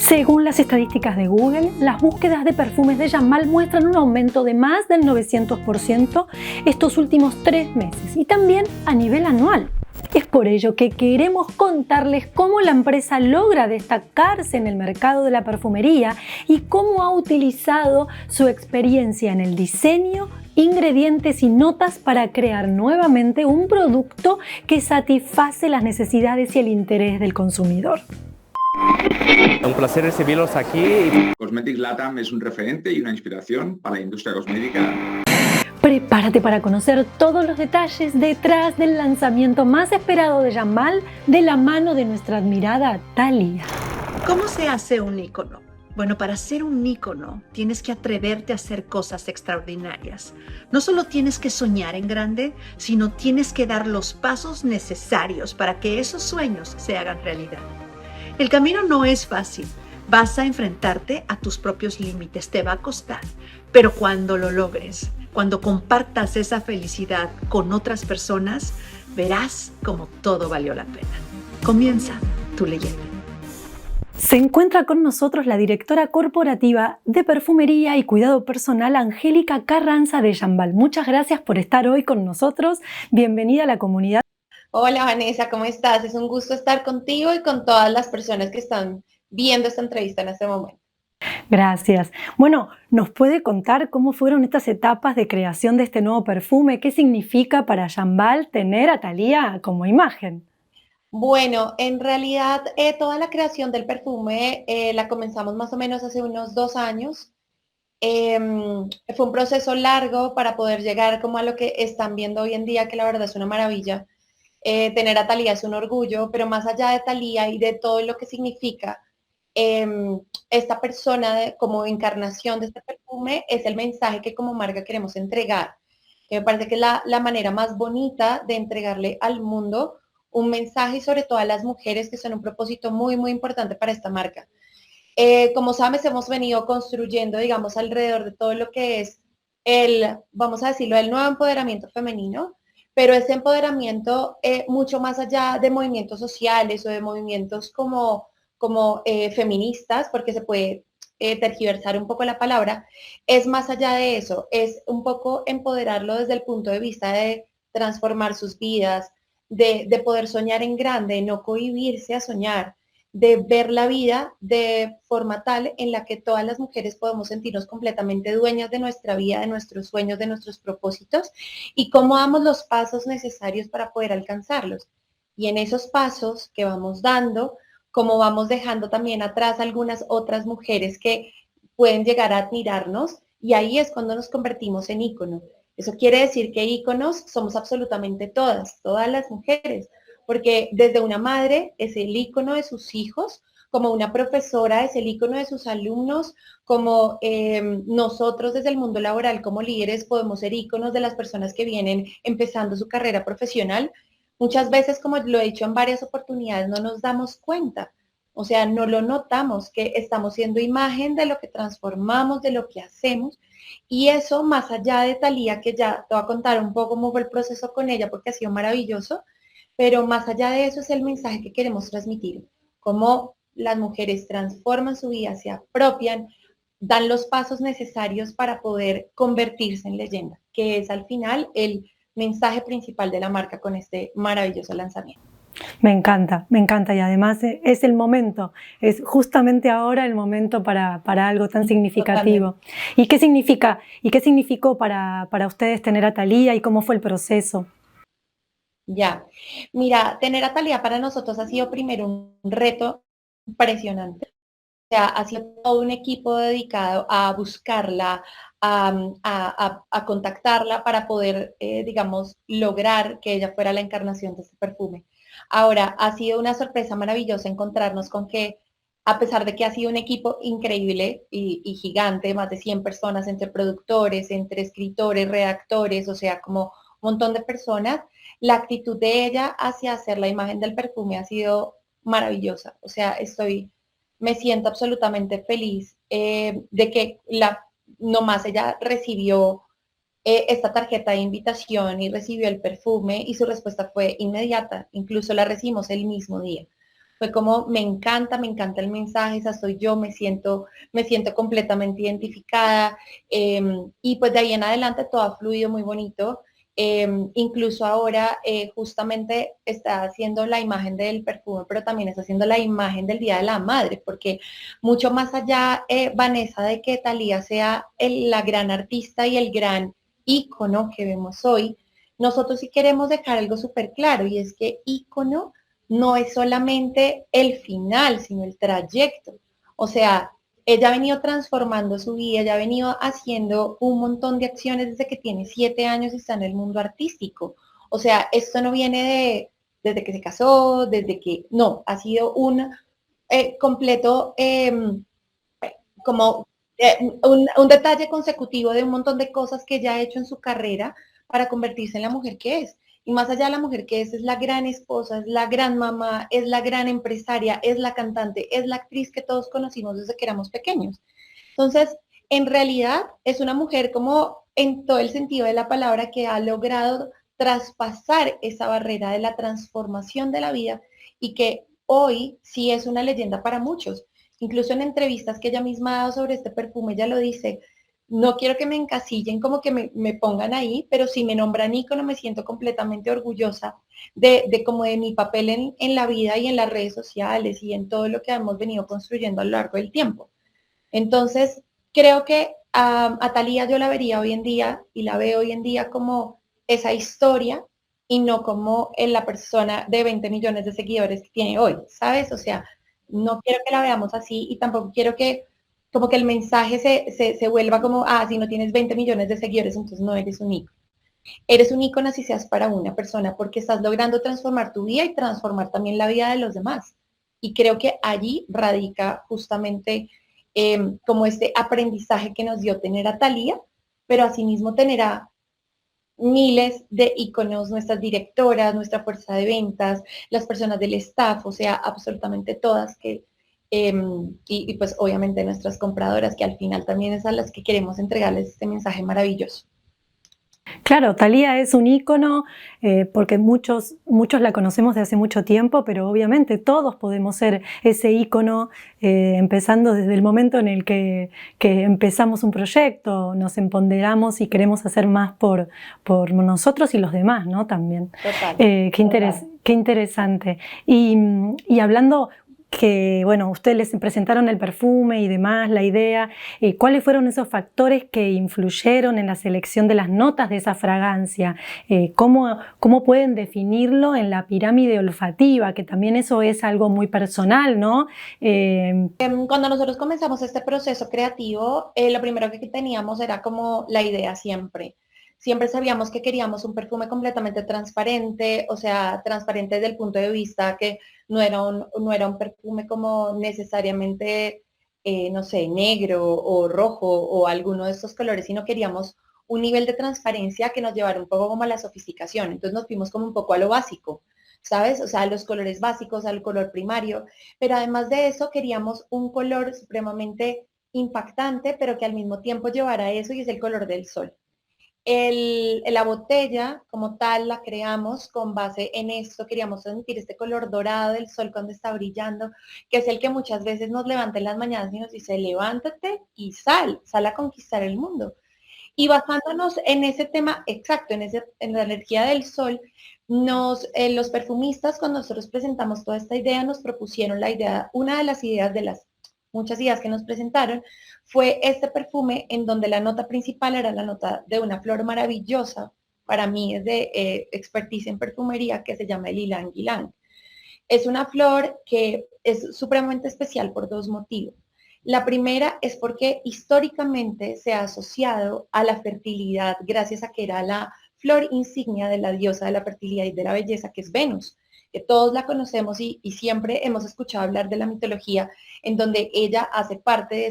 Según las estadísticas de Google, las búsquedas de perfumes de Jamal muestran un aumento de más del 900% estos últimos 3 meses y también a nivel anual. Es por ello que queremos contarles cómo la empresa logra destacarse en el mercado de la perfumería y cómo ha utilizado su experiencia en el diseño, ingredientes y notas para crear nuevamente un producto que satisface las necesidades y el interés del consumidor. Un placer recibirlos aquí. Cosmetics LATAM es un referente y una inspiración para la industria cosmética. Prepárate para conocer todos los detalles detrás del lanzamiento más esperado de Jamal de la mano de nuestra admirada Thalía. ¿Cómo se hace un ícono? Bueno, para ser un ícono tienes que atreverte a hacer cosas extraordinarias. No solo tienes que soñar en grande, sino tienes que dar los pasos necesarios para que esos sueños se hagan realidad. El camino no es fácil. Vas a enfrentarte a tus propios límites, te va a costar. Pero cuando lo logres, cuando compartas esa felicidad con otras personas, verás cómo todo valió la pena. Comienza tu leyenda. Se encuentra con nosotros la directora corporativa de perfumería y cuidado personal, Angélica Carranza de Jamal. Muchas gracias por estar hoy con nosotros. Bienvenida a la comunidad. Hola Vanessa, ¿cómo estás? Es un gusto estar contigo y con todas las personas que están viendo esta entrevista en este momento. Gracias. Bueno, ¿nos puede contar cómo fueron estas etapas de creación de este nuevo perfume? ¿Qué significa para Jamal tener a Thalía como imagen? Bueno, en realidad toda la creación del perfume la comenzamos más o menos hace unos 2 años. Fue un proceso largo para poder llegar como a lo que están viendo hoy en día, que la verdad es una maravilla. Tener a Thalía es un orgullo, pero más allá de Thalía y de todo lo que significa esta persona como encarnación de este perfume, es el mensaje que como marca queremos entregar. Me parece que es la manera más bonita de entregarle al mundo un mensaje y sobre todo a las mujeres, que son un propósito muy, muy importante para esta marca. Como sabes, hemos venido construyendo, digamos, alrededor de todo lo que es vamos a decirlo, el nuevo empoderamiento femenino, pero ese empoderamiento mucho más allá de movimientos sociales o de movimientos como feministas, porque se puede tergiversar un poco la palabra, es más allá de eso, es un poco empoderarlo desde el punto de vista de transformar sus vidas, de poder soñar en grande, no cohibirse a soñar, de ver la vida de forma tal en la que todas las mujeres podemos sentirnos completamente dueñas de nuestra vida, de nuestros sueños, de nuestros propósitos y cómo damos los pasos necesarios para poder alcanzarlos. Y en esos pasos que vamos dando, como vamos dejando también atrás algunas otras mujeres que pueden llegar a admirarnos, y ahí es cuando nos convertimos en ícono. Eso quiere decir que íconos somos absolutamente todas las mujeres, porque desde una madre es el ícono de sus hijos, como una profesora es el ícono de sus alumnos, como nosotros desde el mundo laboral como líderes podemos ser íconos de las personas que vienen empezando su carrera profesional. Muchas veces, como lo he dicho en varias oportunidades, no nos damos cuenta, o sea, no lo notamos, que estamos siendo imagen de lo que transformamos, de lo que hacemos, y eso más allá de Thalía, que ya te voy a contar un poco cómo fue el proceso con ella, porque ha sido maravilloso, pero más allá de eso es el mensaje que queremos transmitir, cómo las mujeres transforman su vida, se apropian, dan los pasos necesarios para poder convertirse en leyenda, que es al final el mensaje principal de la marca con este maravilloso lanzamiento. Me encanta y además es el momento, es justamente ahora el momento para algo tan significativo. Totalmente. ¿Y qué significó para ustedes tener a Thalía y cómo fue el proceso? Ya, mira, tener a Thalía para nosotros ha sido primero un reto impresionante. O sea, ha sido todo un equipo dedicado a buscarla, a contactarla para poder, digamos, lograr que ella fuera la encarnación de este perfume. Ahora, ha sido una sorpresa maravillosa encontrarnos con que, a pesar de que ha sido un equipo increíble y gigante, más de 100 personas, entre productores, entre escritores, redactores, o sea, como un montón de personas, la actitud de ella hacia hacer la imagen del perfume ha sido maravillosa. O sea, me siento absolutamente feliz de que nomás ella recibió esta tarjeta de invitación y recibió el perfume y su respuesta fue inmediata, incluso la recibimos el mismo día. Fue como, me encanta el mensaje, esa soy yo, me siento completamente identificada. Y pues de ahí en adelante todo ha fluido muy bonito. Incluso ahora justamente está haciendo la imagen del perfume, pero también está haciendo la imagen del Día de la Madre, porque mucho más allá, Vanessa, de que Thalía sea la gran artista y el gran ícono que vemos hoy, nosotros sí queremos dejar algo súper claro, y es que ícono no es solamente el final, sino el trayecto. O sea, ella ha venido transformando su vida, ella ha venido haciendo un montón de acciones desde que tiene 7 años y está en el mundo artístico. O sea, esto no viene desde que se casó, no, ha sido un completo, como un detalle consecutivo de un montón de cosas que ella ha hecho en su carrera para convertirse en la mujer que es. Y más allá de la mujer que es la gran esposa, es la gran mamá, es la gran empresaria, es la cantante, es la actriz que todos conocimos desde que éramos pequeños. Entonces, en realidad es una mujer como en todo el sentido de la palabra que ha logrado traspasar esa barrera de la transformación de la vida y que hoy sí es una leyenda para muchos. Incluso en entrevistas que ella misma ha dado sobre este perfume, ella lo dice, no quiero que me encasillen, como que me pongan ahí, pero si me nombran ícono me siento completamente orgullosa como de mi papel en la vida y en las redes sociales y en todo lo que hemos venido construyendo a lo largo del tiempo. Entonces, creo que a Thalía yo la vería hoy en día y la veo hoy en día como esa historia y no como en la persona de 20 millones de seguidores que tiene hoy, ¿sabes? O sea, no quiero que la veamos así y tampoco quiero que como que el mensaje se vuelva como, si no tienes 20 millones de seguidores, entonces no eres un ícono. Eres un ícono si seas para una persona porque estás logrando transformar tu vida y transformar también la vida de los demás. Y creo que allí radica justamente como este aprendizaje que nos dio tener a Thalía, pero asimismo tener a miles de íconos, nuestras directoras, nuestra fuerza de ventas, las personas del staff, o sea, absolutamente todas y pues obviamente nuestras compradoras, que al final también es a las que queremos entregarles este mensaje maravilloso. Claro, Thalía es un ícono porque muchos la conocemos de hace mucho tiempo, pero obviamente todos podemos ser ese ícono empezando desde el momento en el que empezamos un proyecto, nos empoderamos y queremos hacer más por nosotros y los demás, ¿no? También. Total. Qué interesante. Y hablando que, bueno, ustedes les presentaron el perfume y demás, la idea, ¿cuáles fueron esos factores que influyeron en la selección de las notas de esa fragancia? ¿Cómo pueden definirlo en la pirámide olfativa? Que también eso es algo muy personal, ¿no? Cuando nosotros comenzamos este proceso creativo, lo primero que teníamos era como la idea siempre. Siempre sabíamos que queríamos un perfume completamente transparente, o sea, transparente desde el punto de vista que no era un perfume como necesariamente, no sé, negro o rojo o alguno de estos colores, sino queríamos un nivel de transparencia que nos llevara un poco como a la sofisticación. Entonces nos fuimos como un poco a lo básico, ¿sabes? O sea, a los colores básicos, al color primario, pero además de eso queríamos un color supremamente impactante, pero que al mismo tiempo llevara eso y es el color del sol. La botella como tal la creamos con base en esto, queríamos transmitir este color dorado del sol cuando está brillando, que es el que muchas veces nos levanta en las mañanas y nos dice, levántate y sal a conquistar el mundo. Y basándonos en ese tema exacto, en la energía del sol, los perfumistas, cuando nosotros presentamos toda esta idea, nos propusieron la idea, una de las ideas de las muchas ideas que nos presentaron, fue este perfume en donde la nota principal era la nota de una flor maravillosa, para mí es de expertise en perfumería, que se llama el ylang ylang. Es una flor que es supremamente especial por dos motivos. La primera es porque históricamente se ha asociado a la fertilidad gracias a que era la flor insignia de la diosa de la fertilidad y de la belleza, que es Venus, que todos la conocemos y siempre hemos escuchado hablar de la mitología en donde ella hace parte de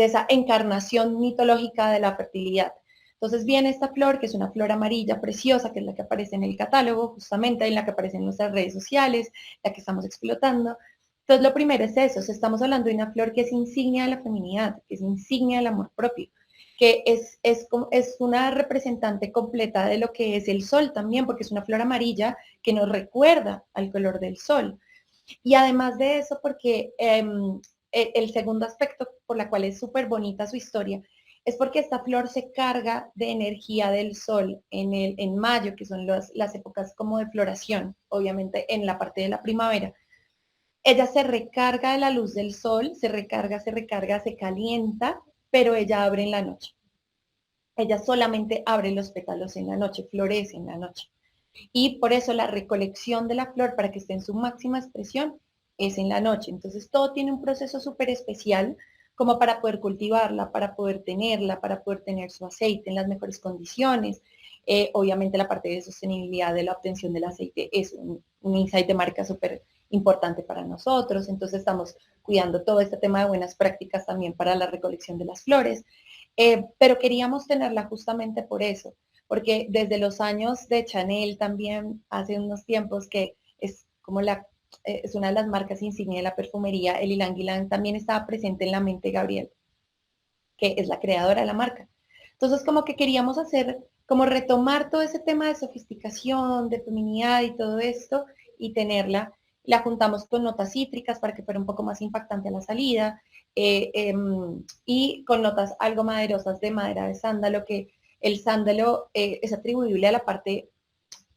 esa encarnación mitológica de la fertilidad. Entonces viene esta flor, que es una flor amarilla preciosa, que es la que aparece en el catálogo, justamente en la que aparece en nuestras redes sociales, la que estamos explotando. Entonces lo primero es eso, estamos hablando de una flor que es insignia de la feminidad, que es insignia del amor propio, que es una representante completa de lo que es el sol también, porque es una flor amarilla que nos recuerda al color del sol. Y además de eso, porque el segundo aspecto por la cual es súper bonita su historia es porque esta flor se carga de energía del sol en mayo, que son las épocas como de floración, obviamente en la parte de la primavera. Ella se recarga de la luz del sol, se recarga, se calienta, pero ella abre en la noche. Ella solamente abre los pétalos en la noche, florece en la noche. Y por eso la recolección de la flor para que esté en su máxima expresión es en la noche. Entonces todo tiene un proceso súper especial como para poder cultivarla, para poder tenerla, para poder tener su aceite en las mejores condiciones. Obviamente la parte de sostenibilidad de la obtención del aceite es un insight de marca súper importante para nosotros. Entonces estamos cuidando todo este tema de buenas prácticas también para la recolección de las flores. Pero queríamos tenerla justamente por eso, porque desde los años de Chanel también, hace unos tiempos que es como es una de las marcas insignia de la perfumería, el ylang ylang también estaba presente en la mente de Gabrielle, que es la creadora de la marca. Entonces como que queríamos hacer, como retomar todo ese tema de sofisticación, de feminidad y todo esto, y tenerla. La juntamos con notas cítricas para que fuera un poco más impactante a la salida, y con notas algo maderosas de madera de sándalo, que el sándalo es atribuible a la parte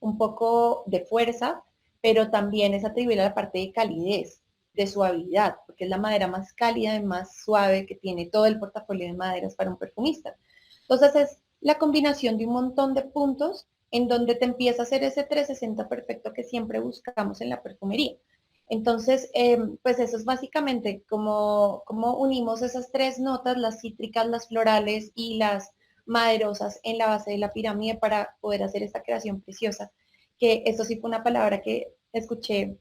un poco de fuerza, pero también es atribuible a la parte de calidez, de suavidad, porque es la madera más cálida y más suave que tiene todo el portafolio de maderas para un perfumista. Entonces es la combinación de un montón de puntos en donde te empieza a hacer ese 360 perfecto que siempre buscamos en la perfumería. Entonces, pues eso es básicamente como unimos esas tres notas, las cítricas, las florales y las maderosas en la base de la pirámide para poder hacer esta creación preciosa, que eso sí fue una palabra que escuché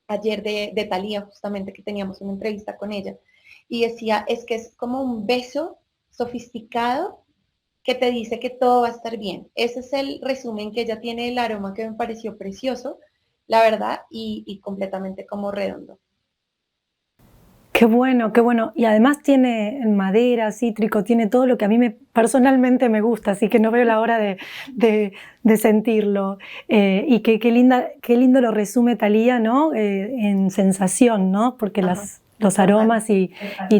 ayer de Thalía, justamente, que teníamos una entrevista con ella, y decía, es que es como un beso sofisticado que te dice que todo va a estar bien. Ese es el resumen que ella tiene del aroma, que me pareció precioso, la verdad, y completamente como redondo. Qué bueno, qué bueno. Y además tiene madera, cítrico, tiene todo lo que a mí personalmente me gusta, así que no veo la hora de sentirlo. Y qué lindo lo resume Thalía, ¿no? En sensación, ¿no? Porque los aromas y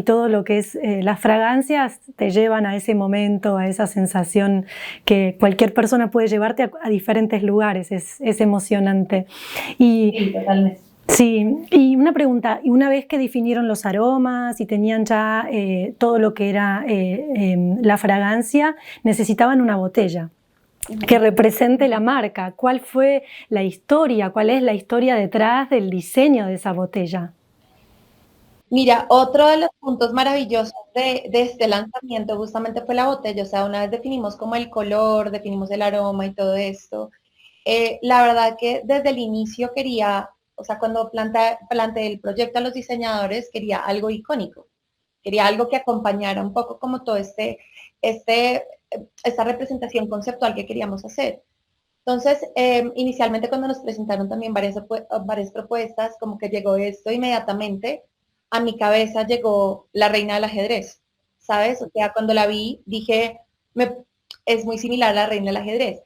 todo lo que es las fragancias te llevan a ese momento, a esa sensación que cualquier persona puede llevarte a diferentes lugares. Es emocionante. Sí, totalmente. Sí, y una pregunta, y una vez que definieron los aromas y tenían ya todo lo que era la fragancia, necesitaban una botella que represente la marca. ¿Cuál fue la historia? ¿Cuál es la historia detrás del diseño de esa botella? Mira, otro de los puntos maravillosos de este lanzamiento justamente fue la botella. O sea, una vez definimos como el color, definimos el aroma y todo esto, la verdad que desde el inicio quería, o sea, cuando planteé el proyecto a los diseñadores, quería algo icónico, quería algo que acompañara un poco como todo esta representación conceptual que queríamos hacer. Entonces, inicialmente cuando nos presentaron también varias propuestas, como que llegó esto inmediatamente, a mi cabeza llegó la reina del ajedrez, ¿sabes? O sea, cuando la vi, dije, es muy similar a la reina del ajedrez.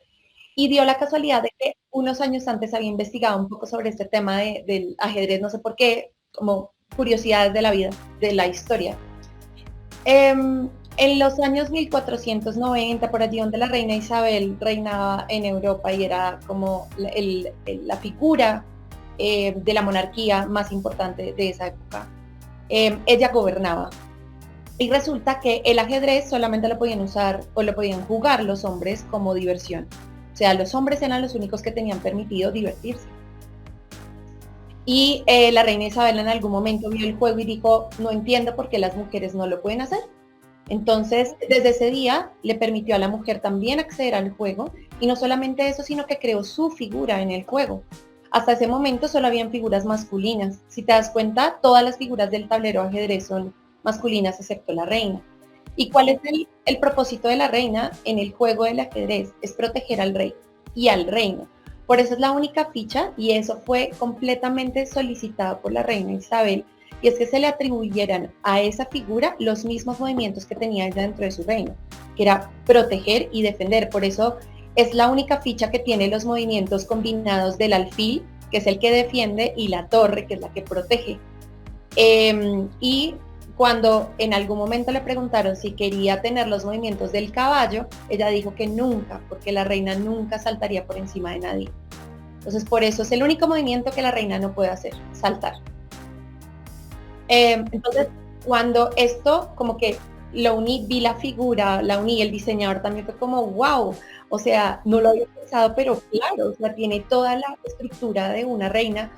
Y dio la casualidad de que unos años antes había investigado un poco sobre este tema del ajedrez, no sé por qué, como curiosidades de la vida, de la historia. En los años 1490, por allí donde la reina Isabel reinaba en Europa y era como la figura de la monarquía más importante de esa época, ella gobernaba. Y resulta que el ajedrez solamente lo podían usar o lo podían jugar los hombres como diversión. O sea, los hombres eran los únicos que tenían permitido divertirse. Y la reina Isabel en algún momento vio el juego y dijo, no entiendo por qué las mujeres no lo pueden hacer. Entonces, desde ese día le permitió a la mujer también acceder al juego, y no solamente eso, sino que creó su figura en el juego. Hasta ese momento solo habían figuras masculinas. Si te das cuenta, todas las figuras del tablero ajedrez son masculinas excepto la reina. ¿Y cuál es el propósito de la reina en el juego del ajedrez? Es proteger al rey y al reino. Por eso es la única ficha, y eso fue completamente solicitado por la reina Isabel, y es que se le atribuyeran a esa figura los mismos movimientos que tenía ella dentro de su reino, que era proteger y defender. Por eso es la única ficha que tiene los movimientos combinados del alfil, que es el que defiende, y la torre, que es la que protege. Y cuando en algún momento le preguntaron si quería tener los movimientos del caballo, ella dijo que nunca, porque la reina nunca saltaría por encima de nadie. Entonces, por eso es el único movimiento que la reina no puede hacer, saltar. Entonces, cuando esto como que lo uní, vi la figura, la uní, el diseñador también fue como, wow, o sea, no lo había pensado, pero claro, o sea, tiene toda la estructura de una reina.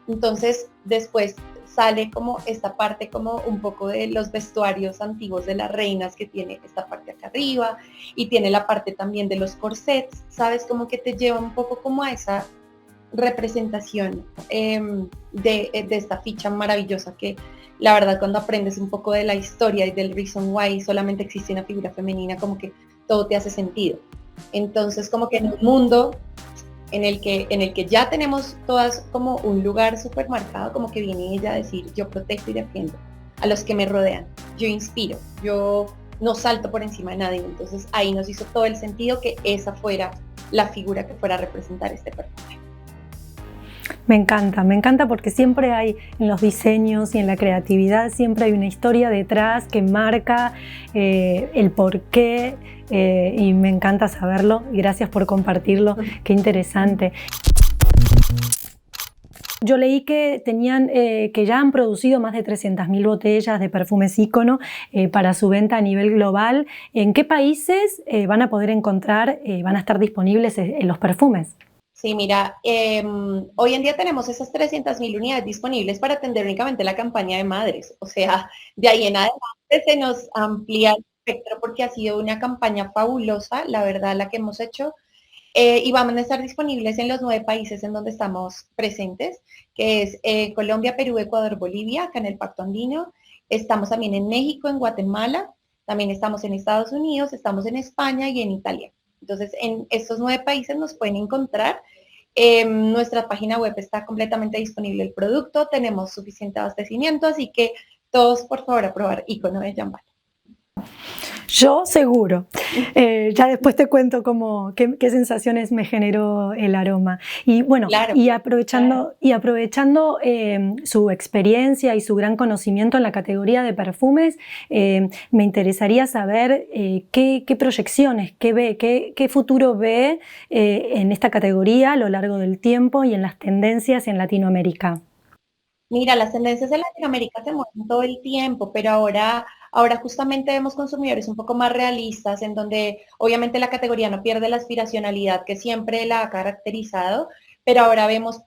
Entonces, después sale como esta parte como un poco de los vestuarios antiguos de las reinas, que tiene esta parte acá arriba y tiene la parte también de los corsets, ¿sabes? Como que te lleva un poco como a esa representación de esta ficha maravillosa que la verdad cuando aprendes un poco de la historia y del reason why solamente existe una figura femenina, como que todo te hace sentido. Entonces como que en un mundo en el que ya tenemos todas como un lugar súper marcado, como que viene ella a decir, yo protejo y defiendo a los que me rodean, yo inspiro, yo no salto por encima de nadie. Entonces ahí nos hizo todo el sentido que esa fuera la figura que fuera a representar este perfume. Me encanta porque siempre hay en los diseños y en la creatividad, siempre hay una historia detrás que marca el porqué y me encanta saberlo. Gracias por compartirlo, qué interesante. Yo leí que que ya han producido más de 300.000 botellas de perfumes ícono para su venta a nivel global. ¿En qué países van a poder encontrar, van a estar disponibles los perfumes? Sí, mira, hoy en día tenemos esas 300.000 unidades disponibles para atender únicamente la campaña de madres. O sea, de ahí en adelante se nos amplía el espectro porque ha sido una campaña fabulosa, la verdad, la que hemos hecho. Y van a estar disponibles en los 9 países en donde estamos presentes, que es Colombia, Perú, Ecuador, Bolivia, acá en el Pacto Andino. Estamos también en México, en Guatemala, también estamos en Estados Unidos, estamos en España y en Italia. Entonces, en estos 9 países nos pueden encontrar. Nuestra página web está completamente disponible el producto, tenemos suficiente abastecimiento, así que todos, por favor, a probar Icono de Jambal. Yo seguro. Ya después te cuento qué sensaciones me generó el aroma. Y bueno, Claro, y aprovechando su experiencia y su gran conocimiento en la categoría de perfumes, me interesaría saber qué proyecciones, qué futuro ve en esta categoría a lo largo del tiempo y en las tendencias en Latinoamérica. Mira, las tendencias en Latinoamérica se mueven todo el tiempo, pero ahora justamente vemos consumidores un poco más realistas, en donde obviamente la categoría no pierde la aspiracionalidad que siempre la ha caracterizado, pero ahora vemos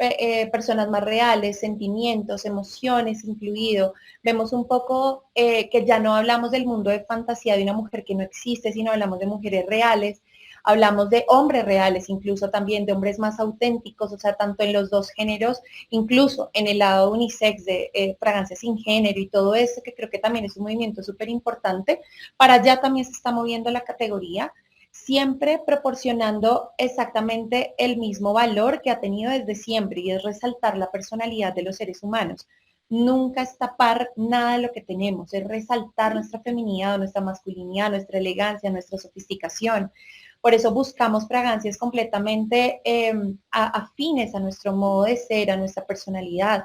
personas más reales, sentimientos, emociones incluido. Vemos un poco que ya no hablamos del mundo de fantasía de una mujer que no existe, sino hablamos de mujeres reales. Hablamos de hombres reales, incluso también de hombres más auténticos, o sea, tanto en los dos géneros, incluso en el lado unisex de fragancias sin género y todo eso, que creo que también es un movimiento súper importante. Para allá también se está moviendo la categoría, siempre proporcionando exactamente el mismo valor que ha tenido desde siempre, y es resaltar la personalidad de los seres humanos. Nunca es tapar nada de lo que tenemos, es resaltar nuestra feminidad, nuestra masculinidad, nuestra elegancia, nuestra sofisticación. Por eso buscamos fragancias completamente afines a nuestro modo de ser, a nuestra personalidad.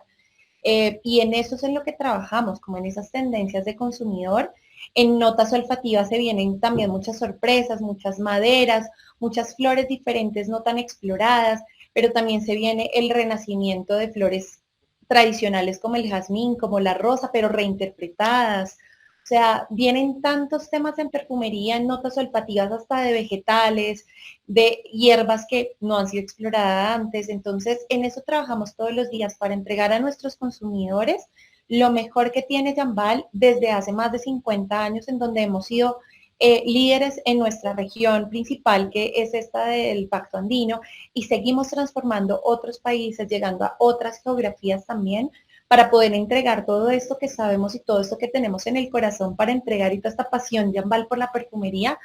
Y en eso es en lo que trabajamos, como en esas tendencias de consumidor. En notas olfativas se vienen también muchas sorpresas, muchas maderas, muchas flores diferentes no tan exploradas, pero también se viene el renacimiento de flores tradicionales como el jazmín, como la rosa, pero reinterpretadas. O sea, vienen tantos temas en perfumería, en notas olfativas hasta de vegetales, de hierbas que no han sido exploradas antes. Entonces, en eso trabajamos todos los días para entregar a nuestros consumidores lo mejor que tiene Jambal desde hace más de 50 años, en donde hemos sido líderes en nuestra región principal, que es esta del Pacto Andino, y seguimos transformando otros países, llegando a otras geografías también, para poder entregar todo esto que sabemos y todo esto que tenemos en el corazón para entregar y toda esta pasión Jambal por la perfumería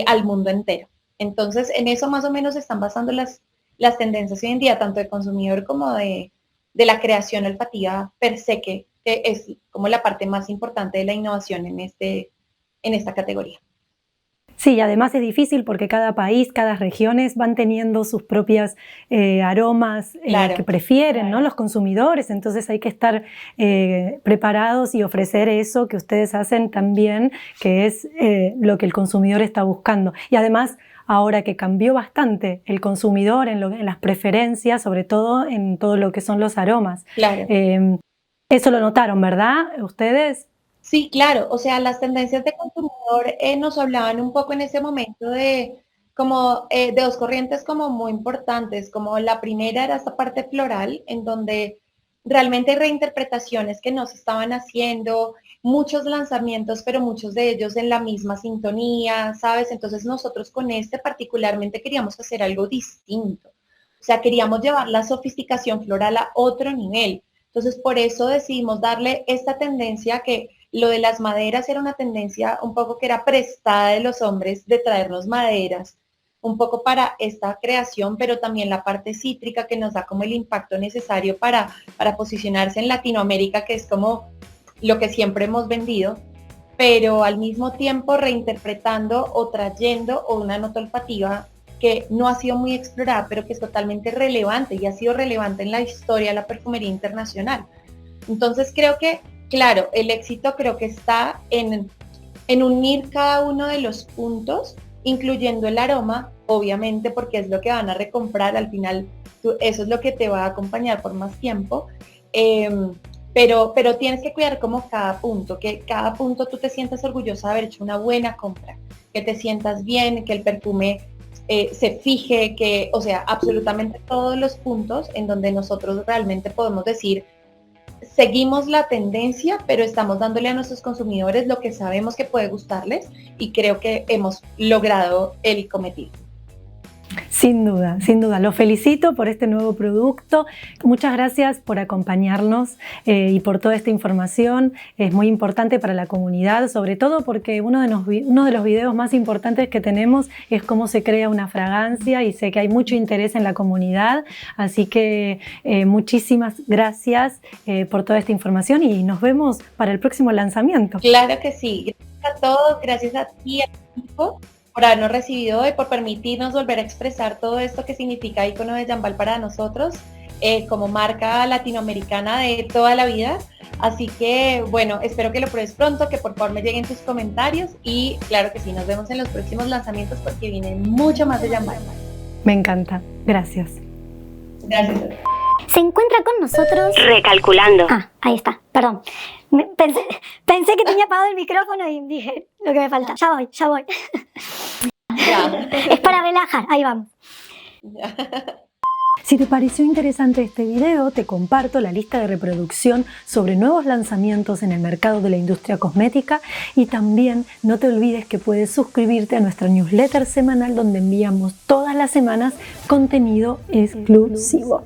al mundo entero. Entonces, en eso más o menos están basando las tendencias hoy en día, tanto de consumidor como de la creación olfativa per se, que es como la parte más importante de la innovación en esta categoría. Sí, además es difícil porque cada país, cada regiones van teniendo sus propias aromas Claro, que prefieren, ¿no? claro. Los consumidores, entonces hay que estar preparados y ofrecer eso que ustedes hacen también, que es lo que el consumidor está buscando. Y además, ahora que cambió bastante el consumidor en las preferencias, sobre todo en todo lo que son los aromas. Claro. Eso lo notaron, ¿verdad? ¿Ustedes? Sí, claro, o sea, las tendencias de consumidor nos hablaban un poco en ese momento de como de dos corrientes como muy importantes, como la primera era esta parte floral, en donde realmente hay reinterpretaciones que no se estaban haciendo, muchos lanzamientos, pero muchos de ellos en la misma sintonía, ¿sabes? Entonces nosotros con este particularmente queríamos hacer algo distinto, o sea, queríamos llevar la sofisticación floral a otro nivel. Entonces, por eso decidimos darle esta tendencia que lo de las maderas era una tendencia un poco que era prestada de los hombres de traernos maderas, un poco para esta creación, pero también la parte cítrica que nos da como el impacto necesario para posicionarse en Latinoamérica, que es como lo que siempre hemos vendido, pero al mismo tiempo reinterpretando o trayendo una nota olfativa que no ha sido muy explorada, pero que es totalmente relevante y ha sido relevante en la historia de la perfumería internacional. Entonces creo que, claro, el éxito creo que está en unir cada uno de los puntos, incluyendo el aroma, obviamente, porque es lo que van a recomprar, al final eso es lo que te va a acompañar por más tiempo, pero tienes que cuidar como cada punto, que cada punto tú te sientas orgullosa de haber hecho una buena compra, que te sientas bien, que el perfume se fije, que, o sea, absolutamente todos los puntos en donde nosotros realmente podemos decir, seguimos la tendencia, pero estamos dándole a nuestros consumidores lo que sabemos que puede gustarles y creo que hemos logrado el cometido. Sin duda, sin duda. Los felicito por este nuevo producto. Muchas gracias por acompañarnos y por toda esta información. Es muy importante para la comunidad, sobre todo porque uno de los videos más importantes que tenemos es cómo se crea una fragancia y sé que hay mucho interés en la comunidad. Así que muchísimas gracias por toda esta información y nos vemos para el próximo lanzamiento. Claro que sí. Gracias a todos, gracias a ti, al equipo, por habernos recibido y por permitirnos volver a expresar todo esto que significa Icono de Jambal para nosotros como marca latinoamericana de toda la vida. Así que, bueno, espero que lo pruebes pronto, que por favor me lleguen tus comentarios y claro que sí, nos vemos en los próximos lanzamientos porque viene mucho más de Jambal. Me encanta. Gracias. Gracias. Se encuentra con nosotros... Recalculando. Ah, ahí está, perdón. Pensé que tenía apagado el micrófono y dije lo que me falta. Ya voy. Ya. Es para relajar, ahí vamos. Ya. Si te pareció interesante este video, te comparto la lista de reproducción sobre nuevos lanzamientos en el mercado de la industria cosmética y también no te olvides que puedes suscribirte a nuestra newsletter semanal donde enviamos todas las semanas contenido exclusivo.